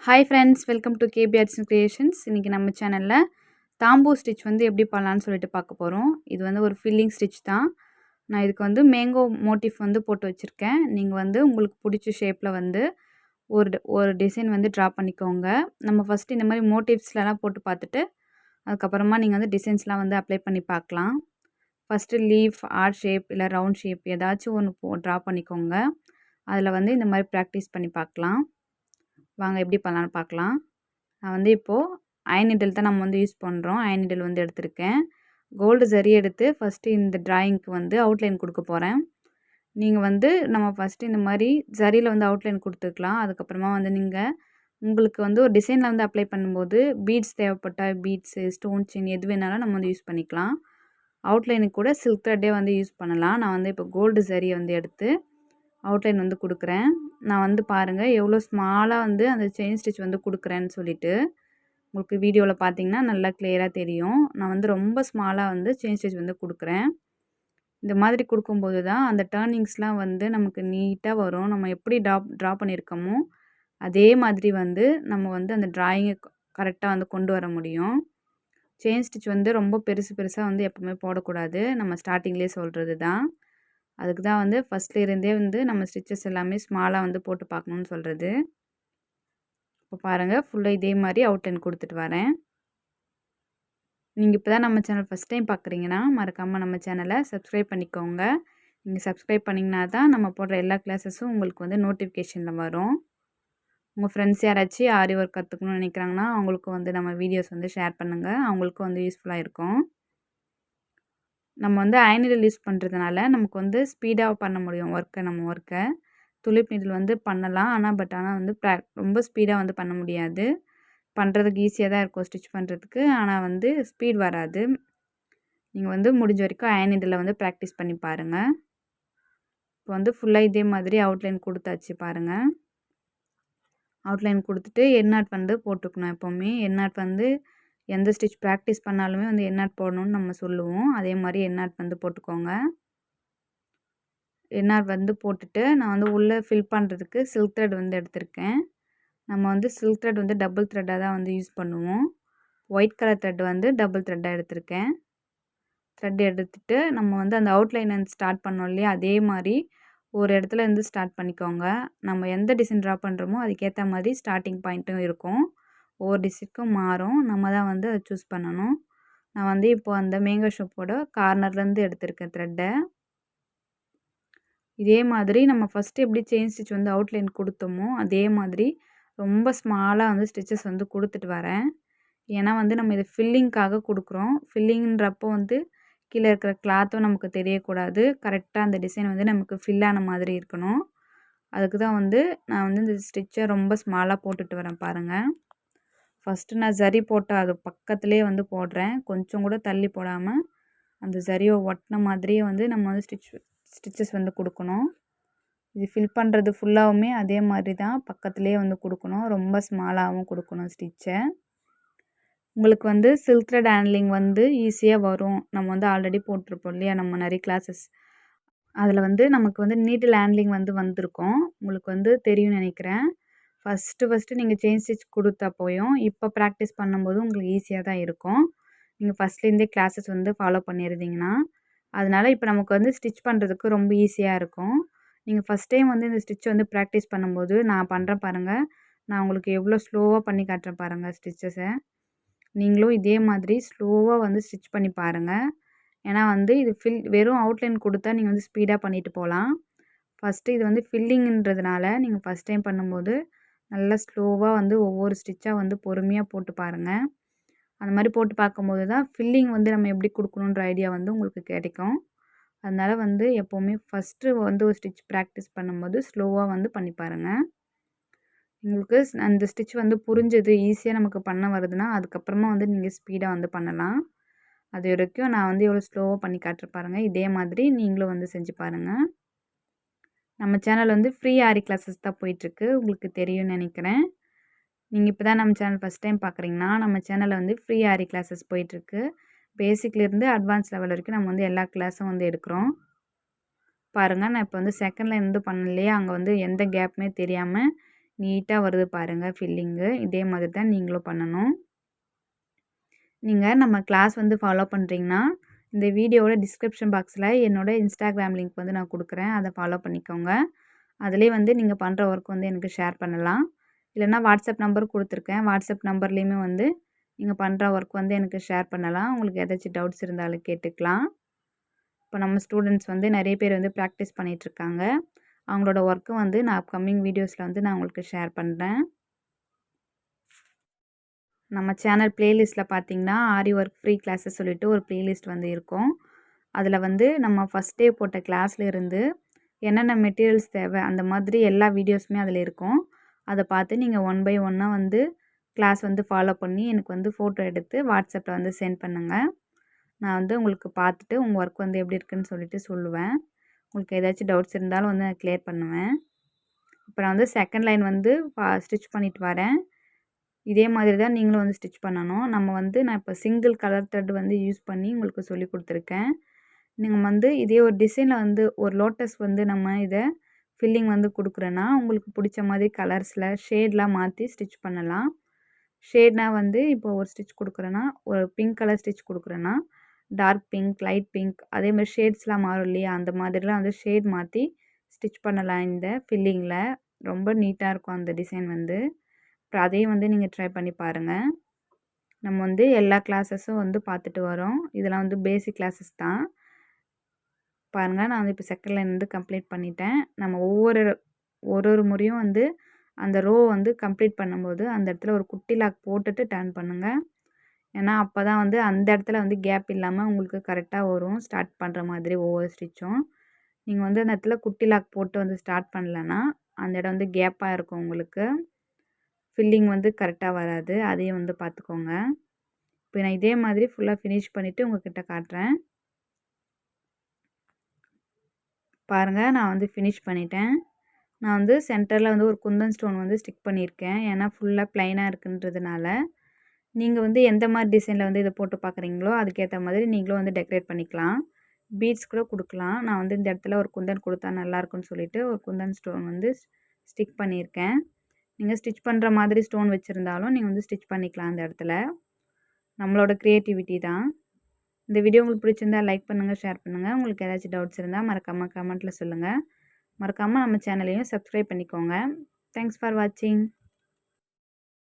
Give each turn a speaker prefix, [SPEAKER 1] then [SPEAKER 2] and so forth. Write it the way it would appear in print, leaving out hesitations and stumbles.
[SPEAKER 1] Hi friends, welcome to KB arts and creations. இன்றைக்கி நம்ம சேனலில் தாம்பூர் ஸ்டிச் வந்து எப்படி பண்ணலான்னு சொல்லிட்டு பார்க்க போகிறோம். இது வந்து ஒரு ஃபில்லிங் ஸ்டிச் தான். நான் இதுக்கு வந்து மேங்கோ மோட்டிஃப் வந்து போட்டு வச்சுருக்கேன். நீங்கள் வந்து உங்களுக்கு பிடிச்ச ஷேப்பில் வந்து ஒரு டிசைன் வந்து ட்ரா பண்ணிக்கோங்க. நம்ம ஃபஸ்ட்டு இந்த மாதிரி மோட்டிவ்ஸ்லாம் போட்டு பார்த்துட்டு அதுக்கப்புறமா நீங்கள் வந்து டிசைன்ஸ்லாம் வந்து அப்ளை பண்ணி பார்க்கலாம். ஃபஸ்ட்டு லீஃப், ஆர்ட் ஷேப் இல்லை ரவுண்ட் ஷேப் ஏதாச்சும் ஒன்று ட்ரா பண்ணிக்கோங்க. அதில் வந்து இந்த மாதிரி ப்ராக்டிஸ் பண்ணி பார்க்கலாம். வாங்க எப்படி பண்ணலான்னு பார்க்கலாம். நான் வந்து இப்போது அயன் நீடில் தான் நம்ம வந்து யூஸ் பண்ணுறோம். அயன் நீடில் வந்து எடுத்திருக்கேன். கோல்டு ஜரி எடுத்து ஃபஸ்ட்டு இந்த ட்ராயிங்க்கு வந்து அவுட்லைன் கொடுக்க போகிறேன். நீங்கள் வந்து நம்ம ஃபஸ்ட்டு இந்த மாதிரி ஜரியில் வந்து அவுட்லைன் கொடுத்துக்கலாம். அதுக்கப்புறமா வந்து நீங்கள் உங்களுக்கு வந்து ஒரு டிசைனில் வந்து அப்ளை பண்ணும்போது பீட்ஸ் தேவைப்பட்டால் பீட்ஸு, ஸ்டோன் செயின் எது வேணாலும் நம்ம வந்து யூஸ் பண்ணிக்கலாம். அவுட்லைனுக்கு கூட சில்க் த்ரெட்டே வந்து யூஸ் பண்ணலாம். நான் வந்து இப்போ கோல்டு ஜரியை வந்து எடுத்து அவுட்லைன் வந்து கொடுக்குறேன். நான் வந்து பாருங்கள் எவ்வளோ ஸ்மாலாக வந்து அந்த செயின் ஸ்டிச் வந்து கொடுக்குறேன்னு சொல்லிட்டு உங்களுக்கு வீடியோவில் பார்த்தீங்கன்னா நல்லா கிளியராக தெரியும். நான் வந்து ரொம்ப ஸ்மாலாக வந்து செயின் ஸ்டிச் வந்து கொடுக்குறேன். இந்த மாதிரி கொடுக்கும்போது தான் அந்த டர்னிங்ஸ்லாம் வந்து நமக்கு நீட்டாக வரும். நம்ம எப்படி ட்ரா பண்ணியிருக்கோமோ அதே மாதிரி வந்து நம்ம வந்து அந்த ட்ராயிங்கை கரெக்டாக வந்து கொண்டு வர முடியும். செயின் ஸ்டிச் வந்து ரொம்ப பெருசாக வந்து எப்போவுமே போடக்கூடாது. நம்ம ஸ்டார்டிங்லேயே சொல்கிறது தான். அதுக்கு தான் வந்து ஃபஸ்ட்லேருந்தே வந்து நம்ம ஸ்டிச்சஸ் எல்லாமே ஸ்மாலாக வந்து போட்டு பார்க்கணுன்னு சொல்கிறது. இப்போ பாருங்கள் ஃபுல்லாக இதே மாதிரி அவுட்லைன் கொடுத்துட்டு வரேன். நீங்கள் இப்போ தான் நம்ம சேனல் ஃபஸ்ட் டைம் பார்க்குறீங்கன்னா மறக்காமல் நம்ம சேனலை சப்ஸ்கிரைப் பண்ணிக்கோங்க. நீங்கள் சப்ஸ்கிரைப் பண்ணிங்கன்னா தான் நம்ம போடுற எல்லா கிளாஸஸும் உங்களுக்கு வந்து நோட்டிஃபிகேஷனில் வரும். உங்கள் ஃப்ரெண்ட்ஸ் யாராச்சும் ஆரி ஒர்க் கற்றுக்கணும்னு நினைக்கிறாங்கன்னா அவங்களுக்கும் வந்து நம்ம வீடியோஸ் வந்து ஷேர் பண்ணுங்கள். அவங்களுக்கும் வந்து யூஸ்ஃபுல்லாக இருக்கும். நம்ம வந்து அயன் நீடில் யூஸ் பண்ணுறதுனால நமக்கு வந்து ஸ்பீடாக பண்ண முடியும் நம்ம ஒர்க்கை. துளிப் நீடில் வந்து பண்ணலாம். ஆனால் வந்து ரொம்ப ஸ்பீடாக வந்து பண்ண முடியாது. பண்ணுறதுக்கு ஈஸியாக தான் இருக்கும் ஸ்டிச் பண்ணுறதுக்கு. ஆனால் வந்து ஸ்பீட் வராது. நீங்கள் வந்து முடிஞ்ச வரைக்கும் அயன் நீடிலில் வந்து ப்ராக்டிஸ் பண்ணி பாருங்கள். இப்போ வந்து ஃபுல்லாக இதே மாதிரி அவுட்லைன் கொடுத்தாச்சு பாருங்கள். அவுட்லைன் கொடுத்துட்டு எண்ணாட் வந்து போட்டுக்கணும். எப்போவுமே எண்ணாட் வந்து எந்த ஸ்டிச் ப்ராக்டிஸ் பண்ணாலுமே வந்து எண்ணாட் போடணும்னு நம்ம சொல்லுவோம். அதே மாதிரி எண்ணாட் வந்து போட்டுக்கோங்க. எண்ணாட் வந்து போட்டுட்டு நான் வந்து உள்ளே ஃபில் பண்ணுறதுக்கு சில்க் த்ரெட் வந்து எடுத்திருக்கேன். நம்ம வந்து சில்க் த்ரெட் வந்து டபுள் த்ரெட்டாக தான் வந்து யூஸ் பண்ணுவோம். ஒயிட் கலர் த்ரெட் வந்து டபுள் த்ரெட்டாக எடுத்திருக்கேன். த்ரெட் எடுத்துகிட்டு நம்ம வந்து அந்த அவுட்லைன் வந்து ஸ்டார்ட் பண்ணோம் இல்லையா, அதே மாதிரி ஒரு இடத்துல இருந்து ஸ்டார்ட் பண்ணிக்கோங்க. நம்ம எந்த டிசைன் ட்ரா பண்ணுறோமோ அதுக்கேற்ற மாதிரி ஸ்டார்டிங் பாயிண்ட்டும் இருக்கும். ஒவ்வொரு டிசைனுக்கும் மாறும். நம்ம தான் வந்து அதை சூஸ் பண்ணணும். நான் வந்து இப்போது அந்த மேங்கோ ஷேப்போட கார்னர்லேருந்து எடுத்திருக்கேன் த்ரெட்டை. இதே மாதிரி நம்ம ஃபஸ்ட்டு எப்படி செயின் ஸ்டிச் வந்து அவுட்லைன் கொடுத்தோமோ அதே மாதிரி ரொம்ப ஸ்மாலாக வந்து ஸ்டிச்சஸ் வந்து கொடுத்துட்டு வரேன். ஏன்னா வந்து நம்ம இதை ஃபில்லிங்க்காக கொடுக்குறோம். ஃபில்லிங்ன்றப்போ வந்து கீழே இருக்கிற கிளாத்தும் நமக்கு தெரியக்கூடாது. கரெக்டாக அந்த டிசைன் வந்து நமக்கு ஃபில் ஆன மாதிரி இருக்கணும். அதுக்கு தான் வந்து நான் வந்து இந்த ஸ்டிச்சை ரொம்ப ஸ்மாலாக போட்டுட்டு வரேன் பாருங்கள். ஃபஸ்ட்டு நான் ஜரி போட்டு அது பக்கத்துலேயே வந்து போடுறேன். கொஞ்சம் கூட தள்ளி போடாமல் அந்த ஜரியை ஒட்டின மாதிரியே வந்து நம்ம வந்து ஸ்டிச்சஸ் வந்து கொடுக்கணும். இது ஃபில் பண்ணுறது ஃபுல்லாகவுமே அதே மாதிரி தான் பக்கத்துலேயே வந்து கொடுக்கணும். ரொம்ப ஸ்மாலாகவும் கொடுக்கணும் ஸ்டிச்சை. உங்களுக்கு வந்து சில்க் த்ரெட் ஹேண்ட்லிங் வந்து ஈஸியாக வரும். நம்ம வந்து ஆல்ரெடி போட்டிருப்போம் இல்லையா, நம்ம நிறைய கிளாஸஸ் அதில் வந்து நமக்கு வந்து நீடில் ஹேண்ட்லிங் வந்து வந்திருக்கும். உங்களுக்கு வந்து தெரியும்னு நினைக்கிறேன். ஃபஸ்ட்டு நீங்கள் செயின் ஸ்டிச் கொடுத்தப்போயும் இப்போ ப்ராக்டிஸ் பண்ணும்போது உங்களுக்கு ஈஸியாக தான் இருக்கும். நீங்கள் ஃபஸ்ட்லேருந்தே கிளாஸஸ் வந்து ஃபாலோ பண்ணியிருந்தீங்கன்னா. அதனால் இப்போ நமக்கு வந்து ஸ்டிச் பண்ணுறதுக்கு ரொம்ப ஈஸியாக இருக்கும். நீங்கள் ஃபஸ்ட் டைம் வந்து இந்த ஸ்டிச் வந்து ப்ராக்டிஸ் பண்ணும்போது நான் பண்ணுறேன் பாருங்கள். நான் உங்களுக்கு எவ்வளோ ஸ்லோவாக பண்ணி காட்டுறேன் பாருங்கள் ஸ்டிச்சஸை. நீங்களும் இதே மாதிரி ஸ்லோவாக வந்து ஸ்டிச் பண்ணி பாருங்கள். ஏன்னா வந்து இது வெறும் அவுட்லைன் கொடுத்தா நீங்கள் வந்து ஸ்பீடாக பண்ணிட்டு போகலாம். ஃபஸ்ட்டு இது வந்து ஃபில்லிங்ன்றதுனால நீங்கள் ஃபஸ்ட் டைம் பண்ணும்போது நல்லா ஸ்லோவாக வந்து ஒவ்வொரு ஸ்டிச்சாக வந்து பொறுமையாக போட்டு பாருங்கள். அந்த மாதிரி போட்டு பார்க்கும்போது தான் ஃபில்லிங் வந்து நம்ம எப்படி கொடுக்கணுன்ற ஐடியா வந்து உங்களுக்கு கிடைக்கும். அதனால் வந்து எப்போவுமே ஃபஸ்ட்டு வந்து ஒரு ஸ்டிச் ப்ராக்டிஸ் பண்ணும்போது ஸ்லோவாக வந்து பண்ணி பாருங்கள். உங்களுக்கு அந்த ஸ்டிச் வந்து புரிஞ்சது, ஈஸியாக நமக்கு பண்ண வருதுன்னா அதுக்கப்புறமா வந்து நீங்கள் ஸ்பீடாக வந்து பண்ணலாம். அது வரைக்கும் நான் வந்து எவ்வளோ ஸ்லோவாக பண்ணி காட்டுறேன் பாருங்கள். இதே மாதிரி நீங்களும் வந்து செஞ்சு பாருங்கள். நம்ம சேனல் வந்து ஃப்ரீ ஆரி கிளாஸஸ் தான் போயிட்டுருக்கு. உங்களுக்கு தெரியும்னு நினைக்கிறேன். நீங்கள் இப்போ தான் நம்ம சேனல் ஃபஸ்ட் டைம் பார்க்குறீங்கன்னா நம்ம சேனலில் வந்து ஃப்ரீ ஆரி கிளாஸஸ் போயிட்டுருக்கு. பேசிக்லேருந்து அட்வான்ஸ் லெவல் வரைக்கும் நம்ம வந்து எல்லா கிளாஸும் வந்து எடுக்கிறோம். பாருங்கள், நான் இப்போ வந்து செகண்ட் லைன் வந்து பண்ணலையே, அங்கே வந்து எந்த கேப்புமே தெரியாமல் நீட்டாக வருது பாருங்கள் ஃபில்லிங்கு. இதே மாதிரி தான் நீங்களும் பண்ணணும். நீங்கள் நம்ம கிளாஸ் வந்து ஃபாலோ பண்ணுறீங்கன்னா, இந்த வீடியோவோட டிஸ்கிரிப்ஷன் பாக்ஸில் என்னோட இன்ஸ்டாகிராம் லிங்க் வந்து நான் குடுக்குறேன். அதை ஃபாலோ பண்ணிக்கோங்க. அதிலேயே வந்து நீங்கள் பண்ணுற ஒர்க் வந்து எனக்கு ஷேர் பண்ணலாம். இல்லைனா வாட்ஸ்அப் நம்பர் குடுத்துருக்கேன். வாட்ஸ்அப் நம்பர்லேயுமே வந்து நீங்கள் பண்ணுற ஒர்க் வந்து எனக்கு ஷேர் பண்ணலாம். உங்களுக்கு ஏதாச்சும் டவுட்ஸ் இருந்தாலும் கேட்டுக்கலாம். இப்போ நம்ம ஸ்டூடெண்ட்ஸ் வந்து நிறைய பேர் வந்து ப்ராக்டிஸ் பண்ணிகிட்ருக்காங்க. அவங்களோட ஒர்க்கும் வந்து நான் அப்கமிங் வீடியோஸில் வந்து நான் உங்களுக்கு ஷேர் பண்ணுறேன். நம்ம சேனல் பிளேலிஸ்ட்டில் பார்த்தீங்கன்னா, ஆரி ஒர்க் ஃப்ரீ கிளாஸஸ் சொல்லிட்டு ஒரு பிளேலிஸ்ட் வந்து இருக்கும். அதில் வந்து நம்ம ஃபஸ்ட் டே போட்ட கிளாஸ்ல இருந்து என்னென்ன மெட்டீரியல்ஸ் தேவை அந்த மாதிரி எல்லா வீடியோஸுமே அதில் இருக்கும். அதை பார்த்து நீங்கள் ஒன் பை ஒன்னாக வந்து கிளாஸ் வந்து ஃபாலோ பண்ணி எனக்கு வந்து ஃபோட்டோ எடுத்து வாட்ஸ்அப்பில் வந்து சென்ட் பண்ணுங்கள். நான் வந்து உங்களுக்கு பார்த்துட்டு உங்கள் ஒர்க் வந்து எப்படி இருக்குன்னு சொல்லிட்டு சொல்லுவேன். உங்களுக்கு ஏதாச்சும் டவுட்ஸ் இருந்தாலும் வந்து நான் கிளியர் பண்ணுவேன். இப்போ நான் வந்து செகண்ட் லைன் வந்து ஸ்டிச் பண்ணிட்டு வரேன். இதே மாதிரி தான் நீங்களும் வந்து ஸ்டிச் பண்ணணும். நான் இப்போ சிங்கிள் கலர் த்ரெட் வந்து யூஸ் பண்ணி உங்களுக்கு சொல்லிக் கொடுத்துருக்கேன். நீங்கள் வந்து இதே ஒரு டிசைனில் வந்து ஒரு லோட்டஸ் வந்து நம்ம இதை ஃபில்லிங் வந்து கொடுக்குறேன்னா, உங்களுக்கு பிடிச்ச மாதிரி கலர்ஸில் ஷேட்லாம் மாற்றி ஸ்டிச் பண்ணலாம். ஷேட்னா வந்து இப்போ ஒரு ஸ்டிச் கொடுக்குறேன்னா, ஒரு பிங்க் கலர் ஸ்டிச் கொடுக்குறேன்னா, டார்க் பிங்க், லைட் பிங்க் அதேமாதிரி ஷேட்ஸ்லாம் மாறும் இல்லையா? அந்த மாதிரிலாம் வந்து ஷேட் மாற்றி ஸ்டிச் பண்ணலாம் இந்த ஃபில்லிங்கில். ரொம்ப நீட்டாக இருக்கும் அந்த டிசைன் வந்து. அப்புறம் அதையும் வந்து நீங்கள் ட்ரை பண்ணி பாருங்கள். நம்ம வந்து எல்லா கிளாஸஸும் வந்து பார்த்துட்டு வரோம். இதெல்லாம் வந்து பேசிக் கிளாஸஸ் தான். பாருங்கள், நான் வந்து இப்போ செகண்ட் லைன் வந்து கம்ப்ளீட் பண்ணிட்டேன். நம்ம ஒரு முறையும் வந்து அந்த ரோ வந்து கம்ப்ளீட் பண்ணும்போது அந்த இடத்துல ஒரு குட்டி லாக் போட்டுட்டு டர்ன் பண்ணுங்கள். ஏன்னா அப்போ தான் வந்து அந்த இடத்துல வந்து கேப் இல்லாமல் உங்களுக்கு கரெக்டாக வரும் ஸ்டார்ட் பண்ணுற மாதிரி ஒவ்வொரு ஸ்டிச்சும். நீங்கள் வந்து அந்த இடத்துல குட்டி லாக் போட்டு வந்து ஸ்டார்ட் பண்ணலன்னா அந்த இடம் வந்து கேப்பாக இருக்கும் உங்களுக்கு. ஃபில்லிங் வந்து கரெக்டாக வராது. அதையும் வந்து பார்த்துக்கோங்க. இப்போ நான் இதே மாதிரி ஃபுல்லாக ஃபினிஷ் பண்ணிவிட்டு உங்கள்கிட்ட காட்டுறேன். பாருங்கள், நான் வந்து ஃபினிஷ் பண்ணிட்டேன். நான் வந்து சென்டரில் வந்து ஒரு குந்தன் ஸ்டோன் வந்து ஸ்டிக் பண்ணியிருக்கேன். ஏன்னா ஃபுல்லாக ப்ளைனாக இருக்குன்றதுனால. நீங்கள் வந்து எந்த மாதிரி டிசைனில் வந்து இதை போட்டு பார்க்குறீங்களோ அதுக்கேற்ற மாதிரி நீங்களும் வந்து டெக்கரேட் பண்ணிக்கலாம். பீட்ஸ் கூட கொடுக்கலாம். நான் வந்து இந்த இடத்துல ஒரு குந்தன் கொடுத்தா நல்லாயிருக்குன்னு சொல்லிட்டு ஒரு குந்தன் ஸ்டோன் வந்து ஸ்டிக் பண்ணியிருக்கேன். நீங்கள் ஸ்டிச் பண்ணுற மாதிரி ஸ்டோன் வச்சுருந்தாலும் நீங்கள் வந்து ஸ்டிச் பண்ணிக்கலாம் அந்த இடத்துல. நம்மளோட க்ரியேட்டிவிட்டி தான். இந்த வீடியோ உங்களுக்கு பிடிச்சிருந்தா லைக் பண்ணுங்கள், ஷேர் பண்ணுங்கள். உங்களுக்கு ஏதாச்சும் டவுட்ஸ் இருந்தால் மறக்காமல் கமெண்ட்டில் சொல்லுங்கள். மறக்காமல் நம்ம சேனலையும் சப்ஸ்கிரைப் பண்ணிக்கோங்க. தேங்க்ஸ் ஃபார் வாட்சிங்.